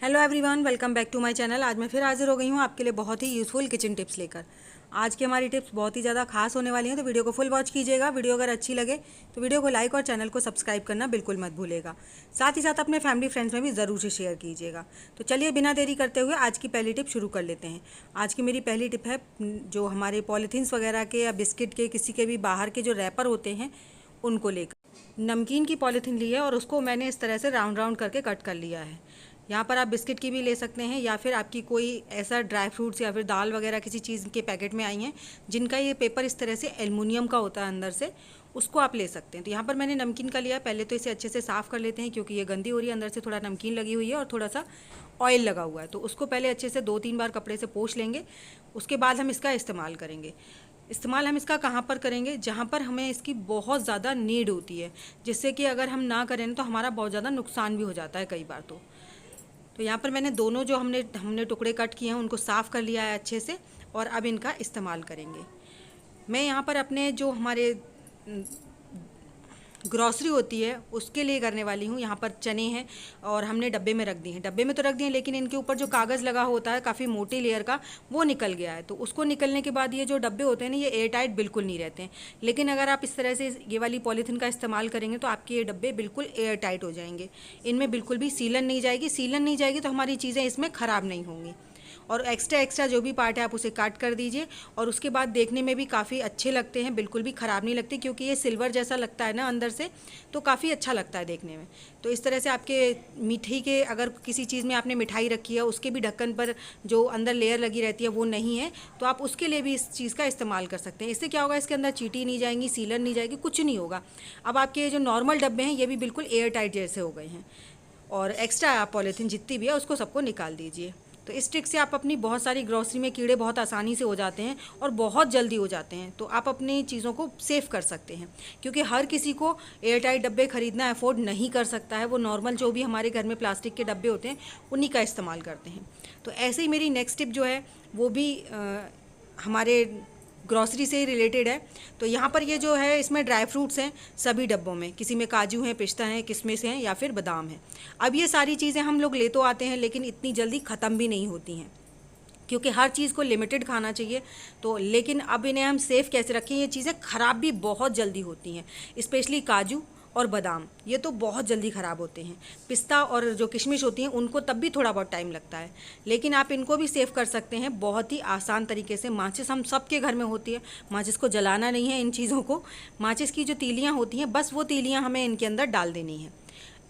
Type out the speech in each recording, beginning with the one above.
Hello everyone, welcome back to my channel. आज मैं फिर हाजिर हो गई हूँ आपके लिए बहुत ही यूज़फुल किचन टिप्स लेकर। आज की हमारी टिप्स बहुत ही ज़्यादा खास होने वाली हैं, तो वीडियो को फुल वॉच कीजिएगा। वीडियो अगर अच्छी लगे तो वीडियो को लाइक और चैनल को सब्सक्राइब करना बिल्कुल मत भूलेगा। साथ ही साथ अपने फैमिली फ्रेंड्स में भी ज़रूर से शेयर कीजिएगा। तो चलिए बिना देरी करते हुए आज की पहली टिप शुरू कर लेते हैं। आज की मेरी पहली टिप है जो हमारे पॉलीथीन्स वगैरह के या बिस्किट के किसी के भी बाहर के जो रैपर होते हैं उनको लेकर। नमकीन की पॉलीथीन ली है और उसको मैंने इस तरह से राउंड राउंड करके कट कर लिया है। यहाँ पर आप बिस्किट की भी ले सकते हैं या फिर आपकी कोई ऐसा ड्राई फ्रूट्स या फिर दाल वगैरह किसी चीज़ के पैकेट में आई हैं जिनका ये पेपर इस तरह से एल्युमिनियम का होता है अंदर से, उसको आप ले सकते हैं। तो यहाँ पर मैंने नमकीन का लिया। पहले तो इसे अच्छे से साफ़ कर लेते हैं क्योंकि ये गंदी हो रही है, अंदर से थोड़ा नमकीन लगी हुई है और थोड़ा सा ऑयल लगा हुआ है। तो उसको पहले अच्छे से 2-3 बार कपड़े से पोंछ लेंगे। उसके बाद हम इसका इस्तेमाल करेंगे। इस्तेमाल हम इसका कहाँ पर करेंगे? जहाँ पर हमें इसकी बहुत ज़्यादा नीड होती है, जिससे कि अगर हम ना करें तो हमारा बहुत ज़्यादा नुकसान भी हो जाता है कई बार। तो यहाँ पर मैंने दोनों जो हमने टुकड़े कट किए हैं उनको साफ़ कर लिया है अच्छे से और अब इनका इस्तेमाल करेंगे। मैं यहाँ पर अपने जो हमारे ग्रॉसरी होती है उसके लिए करने वाली हूँ। यहाँ पर चने हैं और हमने डब्बे में रख दिए हैं। डब्बे में तो रख दिए लेकिन इनके ऊपर जो कागज़ लगा होता है काफ़ी मोटी लेयर का, वो निकल गया है। तो उसको निकलने के बाद ये जो डब्बे होते हैं ना, ये एयर टाइट बिल्कुल नहीं रहते हैं। लेकिन अगर आप इस तरह से ये वाली पॉलीथीन का इस्तेमाल करेंगे तो आपके ये डब्बे बिल्कुल एयर टाइट हो जाएंगे। इनमें बिल्कुल भी सीलन नहीं जाएगी। सीलन नहीं जाएगी तो हमारी चीज़ें इसमें ख़राब नहीं होंगी। और एक्स्ट्रा जो भी पार्ट है आप उसे काट कर दीजिए। और उसके बाद देखने में भी काफ़ी अच्छे लगते हैं, बिल्कुल भी ख़राब नहीं लगते क्योंकि ये सिल्वर जैसा लगता है ना अंदर से, तो काफ़ी अच्छा लगता है देखने में। तो इस तरह से आपके मिठाई के, अगर किसी चीज़ में आपने मिठाई रखी है उसके भी ढक्कन पर जो अंदर लेयर लगी रहती है वो नहीं है, तो आप उसके लिए भी इस चीज़ का इस्तेमाल कर सकते हैं। इससे क्या होगा, इसके अंदर चींटी नहीं जाएंगी, सीलन नहीं जाएगी, कुछ नहीं होगा। अब आपके जो नॉर्मल डब्बे हैं ये भी बिल्कुल एयर टाइट जैसे हो गए हैं। और एक्स्ट्रा आप पॉलीथीन जितनी भी है उसको सबको निकाल दीजिए। तो इस ट्रिक से आप अपनी बहुत सारी ग्रॉसरी में कीड़े बहुत आसानी से हो जाते हैं और बहुत जल्दी हो जाते हैं। तो आप अपनी चीज़ों को सेव कर सकते हैं क्योंकि हर किसी को एयर टाइट डब्बे खरीदना अफोर्ड नहीं कर सकता है। वो नॉर्मल जो भी हमारे घर में प्लास्टिक के डब्बे होते हैं उन्हीं का इस्तेमाल करते हैं। तो ऐसे ही मेरी नेक्स्ट टिप जो है वो भी हमारे ग्रॉसरी से ही रिलेटेड है। तो यहाँ पर ये जो है इसमें ड्राई फ्रूट्स हैं सभी डब्बों में, किसी में काजू हैं, पिस्ता हैं, किशमिश हैं या फिर बादाम हैं। अब ये सारी चीज़ें हम लोग ले तो आते हैं लेकिन इतनी जल्दी ख़त्म भी नहीं होती हैं क्योंकि हर चीज़ को लिमिटेड खाना चाहिए। तो लेकिन अब इन्हें हम सेफ़ कैसे रखें? ये चीज़ें ख़राब भी बहुत जल्दी होती हैं, स्पेशली काजू और बादाम, ये तो बहुत जल्दी ख़राब होते हैं। पिस्ता और जो किशमिश होती हैं उनको तब भी थोड़ा बहुत टाइम लगता है, लेकिन आप इनको भी सेव कर सकते हैं बहुत ही आसान तरीके से। माचिस हम सबके घर में होती है, माचिस को जलाना नहीं है इन चीज़ों को। माचिस की जो तीलियाँ होती हैं बस वो तीलियाँ हमें इनके अंदर डाल देनी है।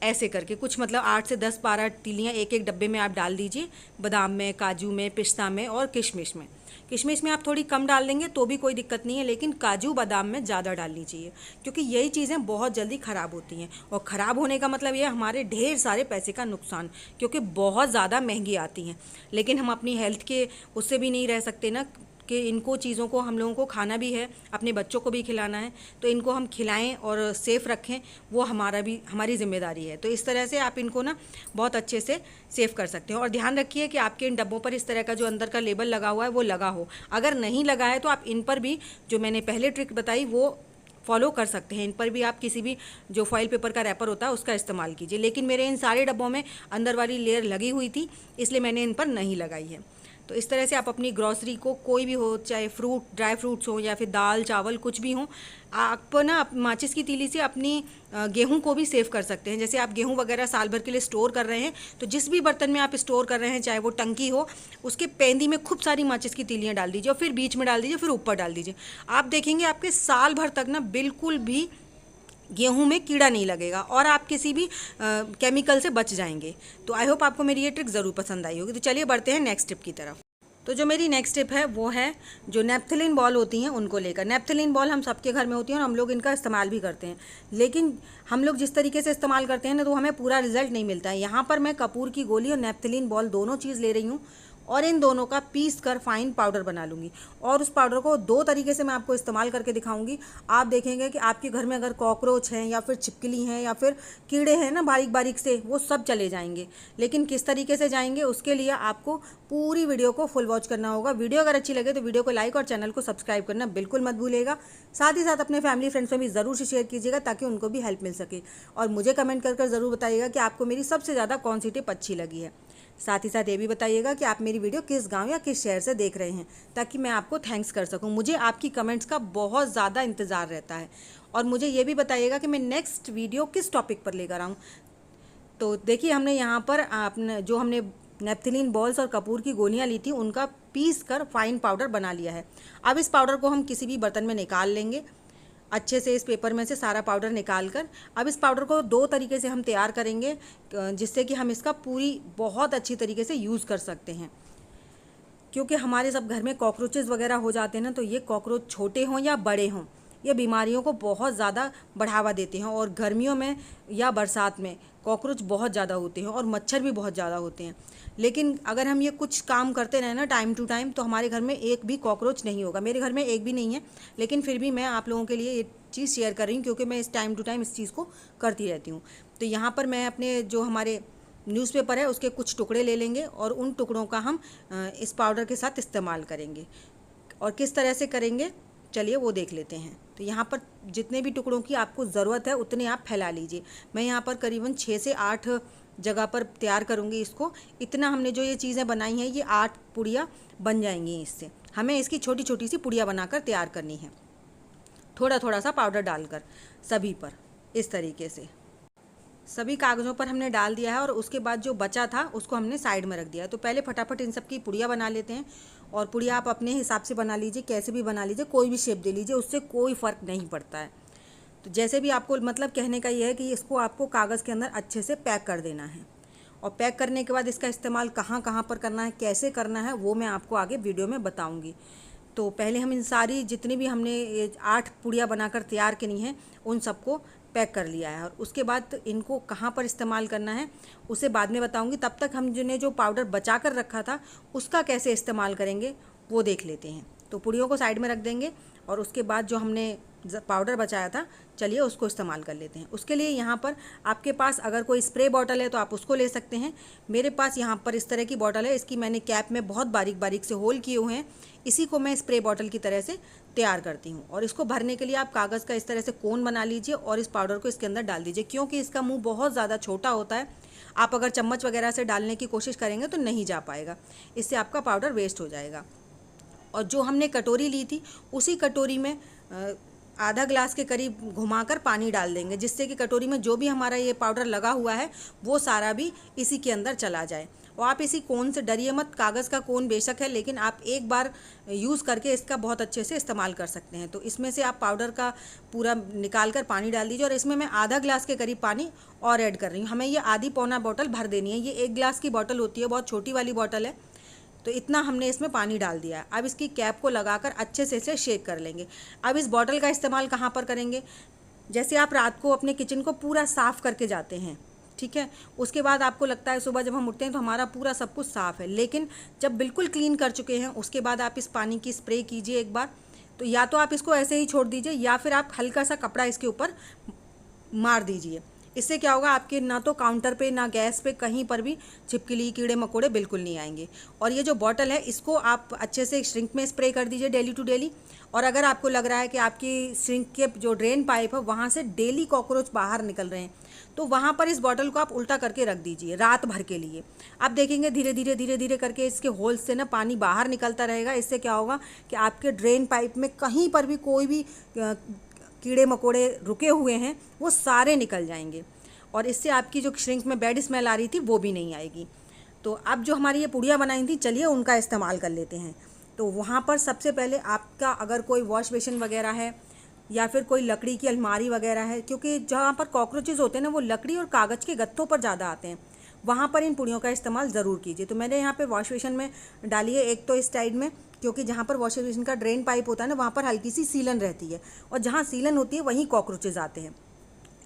ऐसे करके कुछ मतलब 8 से 10-12 तीलियाँ एक एक डब्बे में आप डाल दीजिए, बादाम में, काजू में, पिस्ता में और किशमिश में। किशमिश में आप थोड़ी कम डाल देंगे तो भी कोई दिक्कत नहीं है, लेकिन काजू बादाम में ज़्यादा डालनी चाहिए क्योंकि यही चीज़ें बहुत जल्दी ख़राब होती हैं। और ख़राब होने का मतलब ये हमारे ढेर सारे पैसे का नुकसान, क्योंकि बहुत ज़्यादा महंगी आती हैं। लेकिन हम अपनी हेल्थ के उससे भी नहीं रह सकते ना कि इनको चीज़ों को हम लोगों को खाना भी है, अपने बच्चों को भी खिलाना है, तो इनको हम खिलाएं और सेफ़ रखें, वो हमारी ज़िम्मेदारी है। तो इस तरह से आप इनको ना बहुत अच्छे से सेव कर सकते हैं। और ध्यान रखिए कि आपके इन डब्बों पर इस तरह का जो अंदर का लेबल लगा हुआ है वो लगा हो। अगर नहीं लगा है तो आप इन पर भी जो मैंने पहले ट्रिक बताई वो फॉलो कर सकते हैं। इन पर भी आप किसी भी जो फॉइल पेपर का रैपर होता है उसका इस्तेमाल कीजिए। लेकिन मेरे इन सारे डब्बों में अंदर वाली लेयर लगी हुई थी, इसलिए मैंने इन पर नहीं लगाई है। तो इस तरह से आप अपनी ग्रॉसरी को, कोई भी हो, चाहे फ्रूट, ड्राई फ्रूट्स हो या फिर दाल चावल कुछ भी हो, आप ना माचिस की तीली से अपनी गेहूं को भी सेव कर सकते हैं। जैसे आप गेहूं वगैरह साल भर के लिए स्टोर कर रहे हैं तो जिस भी बर्तन में आप स्टोर कर रहे हैं, चाहे वो टंकी हो, उसके पेंदी में खूब सारी माचिस की तीलियाँ डाल दीजिए और फिर बीच में डाल दीजिए, फिर ऊपर डाल दीजिए। आप देखेंगे आपके साल भर तक ना बिल्कुल भी गेहूं में कीड़ा नहीं लगेगा और आप किसी भी केमिकल से बच जाएंगे। तो आई होप आपको मेरी ये ट्रिक ज़रूर पसंद आई होगी। तो चलिए बढ़ते हैं नेक्स्ट टिप की तरफ। तो जो मेरी नेक्स्ट टिप है वो है जो नेप्थलीन बॉल होती हैं उनको लेकर। नेप्थलीन बॉल हम सबके घर में होती हैं और हम लोग इनका इस्तेमाल भी करते हैं, लेकिन हम लोग जिस तरीके से इस्तेमाल करते हैं ना तो हमें पूरा रिजल्ट नहीं मिलता है। यहाँ पर मैं कपूर की गोली और नेप्थलीन बॉल दोनों चीज़ ले रही हूँ और इन दोनों का पीस कर फाइन पाउडर बना लूँगी। और उस पाउडर को 2 तरीके से मैं आपको इस्तेमाल करके दिखाऊंगी। आप देखेंगे कि आपके घर में अगर कॉकरोच हैं या फिर छिपकली हैं या फिर कीड़े हैं ना बारीक बारीक से, वो सब चले जाएंगे। लेकिन किस तरीके से जाएंगे उसके लिए आपको पूरी वीडियो को फुल वॉच करना होगा। वीडियो अगर अच्छी लगे तो वीडियो को लाइक और चैनल को सब्सक्राइब करना बिल्कुल मत भूलिएगा। साथ ही साथ अपने फैमिली फ्रेंड्स में भी ज़रूर से शेयर कीजिएगा ताकि उनको भी हेल्प मिल सके। और मुझे कमेंट कर ज़रूर बताइएगा कि आपको मेरी सबसे ज़्यादा कौन सी टिप अच्छी लगी है। साथ ही साथ ये भी बताइएगा कि आप मेरी वीडियो किस गांव या किस शहर से देख रहे हैं, ताकि मैं आपको थैंक्स कर सकूं। मुझे आपकी कमेंट्स का बहुत ज़्यादा इंतज़ार रहता है। और मुझे ये भी बताइएगा कि मैं नेक्स्ट वीडियो किस टॉपिक पर लेकर आऊँ। तो देखिए, हमने यहाँ पर हमने नेप्थिलीन बॉल्स और कपूर की गोलियाँ ली थी, उनका पीस कर फाइन पाउडर बना लिया है। अब इस पाउडर को हम किसी भी बर्तन में निकाल लेंगे अच्छे से, इस पेपर में से सारा पाउडर निकाल कर। अब इस पाउडर को 2 तरीके से हम तैयार करेंगे, जिससे कि हम इसका बहुत अच्छी तरीके से यूज़ कर सकते हैं। क्योंकि हमारे सब घर में कॉकरोचेज़ वगैरह हो जाते हैं ना, तो ये कॉकरोच छोटे हों या बड़े हों, ये बीमारियों को बहुत ज़्यादा बढ़ावा देते हैं। और गर्मियों में या बरसात में कॉकरोच बहुत ज़्यादा होते हैं और मच्छर भी बहुत ज़्यादा होते हैं। लेकिन अगर हम ये कुछ काम करते रहें ना टाइम टू टाइम, तो हमारे घर में एक भी कॉकरोच नहीं होगा। मेरे घर में एक भी नहीं है, लेकिन फिर भी मैं आप लोगों के लिए ये चीज़ शेयर कर रही हूँ, क्योंकि मैं इस टाइम टू टाइम इस चीज़ को करती रहती हूँ। तो यहाँ पर मैं अपने जो हमारे न्यूज़पेपर है उसके कुछ टुकड़े ले लेंगे और उन टुकड़ों का हम इस पाउडर के साथ इस्तेमाल करेंगे। और किस तरह से करेंगे, चलिए वो देख लेते हैं। तो यहाँ पर जितने भी टुकड़ों की आपको ज़रूरत है उतने आप फैला लीजिए। मैं यहाँ पर करीबन 6 से 8 जगह पर तैयार करूँगी इसको। इतना हमने जो ये चीज़ें बनाई हैं, ये 8 पुड़िया बन जाएंगी इससे। हमें इसकी छोटी छोटी सी पुड़िया बनाकर तैयार करनी है, थोड़ा थोड़ा सा पाउडर डालकर सभी पर। इस तरीके से सभी कागज़ों पर हमने डाल दिया है और उसके बाद जो बचा था उसको हमने साइड में रख दिया है। तो पहले फटाफट इन सब की पुड़िया बना लेते हैं। और पुड़िया आप अपने हिसाब से बना लीजिए, कैसे भी बना लीजिए, कोई भी शेप दे लीजिए, उससे कोई फ़र्क नहीं पड़ता है। तो जैसे भी आपको, मतलब कहने का ये है कि इसको आपको कागज़ के अंदर अच्छे से पैक कर देना है। और पैक करने के बाद इसका इस्तेमाल कहाँ कहाँ पर करना है, कैसे करना है, वो मैं आपको आगे वीडियो में बताऊँगी। तो पहले हम इन सारी जितनी भी हमने ये 8 पुड़िया बनाकर तैयार करी हैं, उन सबको पैक कर लिया है। और उसके बाद इनको कहाँ पर इस्तेमाल करना है उसे बाद में बताऊंगी। तब तक हम जिन्हें जो पाउडर बचा कर रखा था उसका कैसे इस्तेमाल करेंगे वो देख लेते हैं। तो पुड़ियों को साइड में रख देंगे और उसके बाद जो हमने पाउडर बचाया था, चलिए उसको इस्तेमाल कर लेते हैं। उसके लिए यहाँ पर आपके पास अगर कोई स्प्रे बॉटल है तो आप उसको ले सकते हैं। मेरे पास यहाँ पर इस तरह की बॉटल है, इसकी मैंने कैप में बहुत बारीक बारीक से होल किए हुए हैं। इसी को मैं स्प्रे बॉटल की तरह से तैयार करती हूँ। और इसको भरने के लिए आप कागज़ का इस तरह से कोन बना लीजिए और इस पाउडर को इसके अंदर डाल दीजिए। क्योंकि इसका मुँह बहुत ज़्यादा छोटा होता है, आप अगर चम्मच वगैरह से डालने की कोशिश करेंगे तो नहीं जा पाएगा, इससे आपका पाउडर वेस्ट हो जाएगा। और जो हमने कटोरी ली थी उसी कटोरी में आधा ग्लास के करीब घुमाकर पानी डाल देंगे, जिससे कि कटोरी में जो भी हमारा ये पाउडर लगा हुआ है वो सारा भी इसी के अंदर चला जाए। और आप इसी कोन से डरिए मत, कागज़ का कोन बेशक है, लेकिन आप एक बार यूज़ करके इसका बहुत अच्छे से इस्तेमाल कर सकते हैं। तो इसमें से आप पाउडर का पूरा निकाल कर पानी डाल दीजिए। और इसमें मैं आधा ग्लास के करीब पानी और ऐड कर रही हूँ। हमें ये आधी पौना बॉटल भर देनी है। ये 1 ग्लास की बॉटल होती है, बहुत छोटी वाली बॉटल है। तो इतना हमने इसमें पानी डाल दिया है। अब इसकी कैप को लगाकर अच्छे से इसे शेक कर लेंगे। अब इस बॉटल का इस्तेमाल कहाँ पर करेंगे, जैसे आप रात को अपने किचन को पूरा साफ़ करके जाते हैं, ठीक है, उसके बाद आपको लगता है सुबह जब हम उठते हैं तो हमारा पूरा सब कुछ साफ़ है, लेकिन जब बिल्कुल क्लीन कर चुके हैं उसके बाद आप इस पानी की स्प्रे कीजिए एक बार। तो या तो आप इसको ऐसे ही छोड़ दीजिए या फिर आप हल्का सा कपड़ा इसके ऊपर मार दीजिए। इससे क्या होगा, आपके ना तो काउंटर पे ना गैस पे कहीं पर भी छिपकली कीड़े मकोड़े बिल्कुल नहीं आएंगे। और ये जो बॉटल है इसको आप अच्छे से श्रिंक में स्प्रे कर दीजिए डेली टू डेली। और अगर आपको लग रहा है कि आपकी श्रिंक के जो ड्रेन पाइप है वहाँ से डेली कॉकरोच बाहर निकल रहे हैं, तो वहाँ पर इस बॉटल को आप उल्टा करके रख दीजिए रात भर के लिए। आप देखेंगे धीरे धीरे करके इसके होल्स से ना पानी बाहर निकलता रहेगा। इससे क्या होगा कि आपके ड्रेन पाइप में कहीं पर भी कोई भी कीड़े मकोड़े रुके हुए हैं वो सारे निकल जाएंगे। और इससे आपकी जो श्रिंक में बैड स्मेल आ रही थी वो भी नहीं आएगी। तो अब जो हमारी ये पुड़िया बनाई थी, चलिए उनका इस्तेमाल कर लेते हैं। तो वहाँ पर सबसे पहले आपका अगर कोई वॉश बेसिन वगैरह है या फिर कोई लकड़ी की अलमारी वगैरह है, क्योंकि जहाँ पर कॉकरोचेज़ होते हैं ना वो लकड़ी और कागज़ के गत्तों पर ज़्यादा आते हैं, वहाँ पर इन पुड़ियों का इस्तेमाल ज़रूर कीजिए। तो मैंने यहाँ पे वॉश बेसिन में डाली है, एक तो इस साइड में, क्योंकि जहाँ पर वॉश बेसिन का ड्रेन पाइप होता है ना वहाँ पर हल्की सी सीलन रहती है, और जहाँ सीलन होती है वहीं कॉकरोचेज़ आते हैं।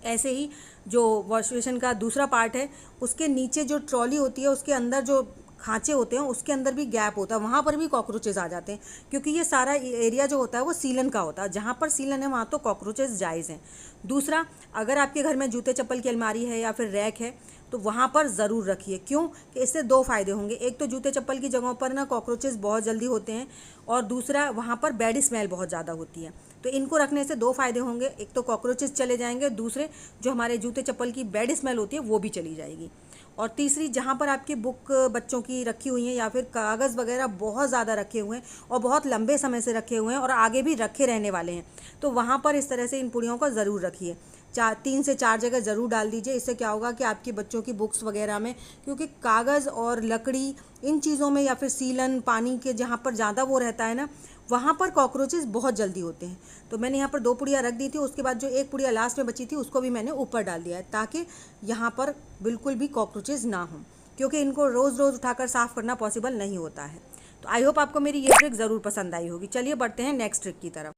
ऐसे ही जो वॉश बेसिन का दूसरा पार्ट है उसके नीचे जो ट्रॉली होती है उसके अंदर जो खांचे होते हैं उसके अंदर भी गैप होता है, वहाँ पर भी कॉकरोचेज़ आ जाते हैं, क्योंकि ये सारा एरिया जो होता है वो सीलन का होता है। जहाँ पर सीलन है वहाँ तो कॉकरोचेज़ जायज़ हैं। दूसरा, अगर आपके घर में जूते चप्पल की अलमारी है या फिर रैक है तो वहाँ पर ज़रूर रखिए। क्यों कि इससे 2 फ़ायदे होंगे। एक तो जूते चप्पल की जगहों पर ना कॉकरोचेज़ बहुत जल्दी होते हैं, और दूसरा वहाँ पर बैड स्मेल बहुत ज़्यादा होती है। तो इनको रखने से 2 फ़ायदे होंगे, एक तो कॉकरोचेज़ चले जाएंगे, दूसरे जो हमारे जूते चप्पल की बैड स्मेल होती है वो भी चली जाएगी। और तीसरी, जहाँ पर आपकी बुक बच्चों की रखी हुई है या फिर कागज़ वगैरह बहुत ज़्यादा रखे हुए हैं और बहुत लंबे समय से रखे हुए हैं और आगे भी रखे रहने वाले हैं, तो वहाँ पर इस तरह से इन पुड़ियों को ज़रूर रखिए। 3 से 4 जगह ज़रूर डाल दीजिए। इससे क्या होगा कि आपके बच्चों की बुक्स वगैरह में, क्योंकि कागज़ और लकड़ी इन चीज़ों में या फिर सीलन पानी के जहाँ पर ज़्यादा वो रहता है ना, वहाँ पर कॉकरोचेस बहुत जल्दी होते हैं। तो मैंने यहाँ पर 2 पुड़िया रख दी थी, उसके बाद जो एक पुड़िया लास्ट में बची थी उसको भी मैंने ऊपर डाल दिया है, ताकि यहाँ पर बिल्कुल भी कॉकरोचेस ना हों, क्योंकि इनको रोज़ रोज़ उठाकर साफ़ करना पॉसिबल नहीं होता है। तो आई होप आपको मेरी ये ट्रिक ज़रूर पसंद आई होगी। चलिए बढ़ते हैं नेक्स्ट ट्रिक की तरफ।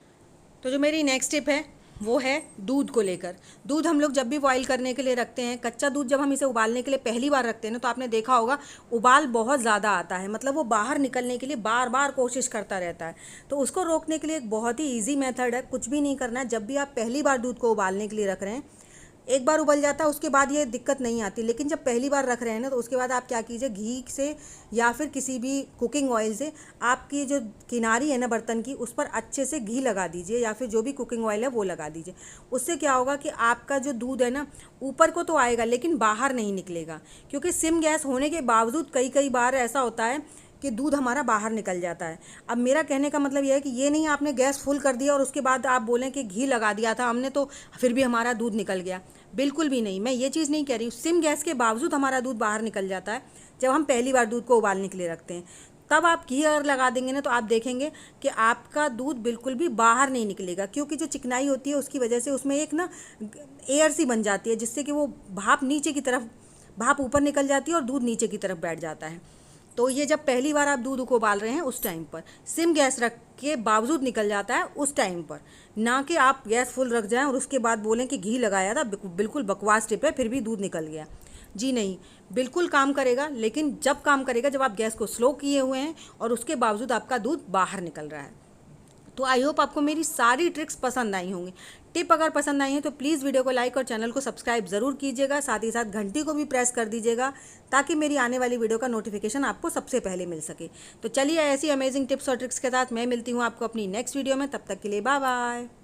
तो जो मेरी नेक्स्ट टिप है वो है दूध को लेकर। दूध हम लोग जब भी बॉईल करने के लिए रखते हैं, कच्चा दूध जब हम इसे उबालने के लिए पहली बार रखते हैं ना, तो आपने देखा होगा उबाल बहुत ज़्यादा आता है, मतलब वो बाहर निकलने के लिए बार बार कोशिश करता रहता है। तो उसको रोकने के लिए एक बहुत ही ईजी मेथड है, कुछ भी नहीं करना है। जब भी आप पहली बार दूध को उबालने के लिए रख रहे हैं, एक बार उबल जाता है उसके बाद ये दिक्कत नहीं आती, लेकिन जब पहली बार रख रहे हैं ना, तो उसके बाद आप क्या कीजिए, घी से या फिर किसी भी कुकिंग ऑयल से आपकी जो किनारी है ना बर्तन की, उस पर अच्छे से घी लगा दीजिए, या फिर जो भी कुकिंग ऑयल है वो लगा दीजिए। उससे क्या होगा कि आपका जो दूध है ना, ऊपर को तो आएगा लेकिन बाहर नहीं निकलेगा, क्योंकि सिम गैस होने के बावजूद कई कई बार ऐसा होता है कि दूध हमारा बाहर निकल जाता है। अब मेरा कहने का मतलब यह है कि ये नहीं आपने गैस फुल कर दिया और उसके बाद आप बोलें कि घी लगा दिया था हमने तो फिर भी हमारा दूध निकल गया, बिल्कुल भी नहीं। मैं ये चीज़ नहीं कह रही हूँ। सिम गैस के बावजूद हमारा दूध बाहर निकल जाता है जब हम पहली बार दूध को उबालने के लिए रखते हैं। तब आप घी अगर लगा देंगे ना, तो आप देखेंगे कि आपका दूध बिल्कुल भी बाहर नहीं निकलेगा, क्योंकि जो चिकनाई होती है उसकी वजह से उसमें एक ना एयर सी बन जाती है, जिससे कि वो भाप नीचे की तरफ, भाप ऊपर निकल जाती है और दूध नीचे की तरफ बैठ जाता है। तो ये जब पहली बार आप दूध को उबाल रहे हैं उस टाइम पर सिम गैस रख के बावजूद निकल जाता है, उस टाइम पर ना कि आप गैस फुल रख जाएं और उसके बाद बोलें कि घी लगाया था, बिल्कुल बकवास टिप है, फिर भी दूध निकल गया। जी नहीं, बिल्कुल काम करेगा, लेकिन जब काम करेगा जब आप गैस को स्लो किए हुए हैं और उसके बावजूद आपका दूध बाहर निकल रहा है। तो आई होप आपको मेरी सारी ट्रिक्स पसंद आई होंगी। टिप अगर पसंद आई है तो प्लीज़ वीडियो को लाइक और चैनल को सब्सक्राइब ज़रूर कीजिएगा, साथ ही साथ घंटी को भी प्रेस कर दीजिएगा, ताकि मेरी आने वाली वीडियो का नोटिफिकेशन आपको सबसे पहले मिल सके। तो चलिए ऐसी अमेजिंग टिप्स और ट्रिक्स के साथ मैं मिलती हूँ आपको अपनी नेक्स्ट वीडियो में। तब तक के लिए बाय बाय।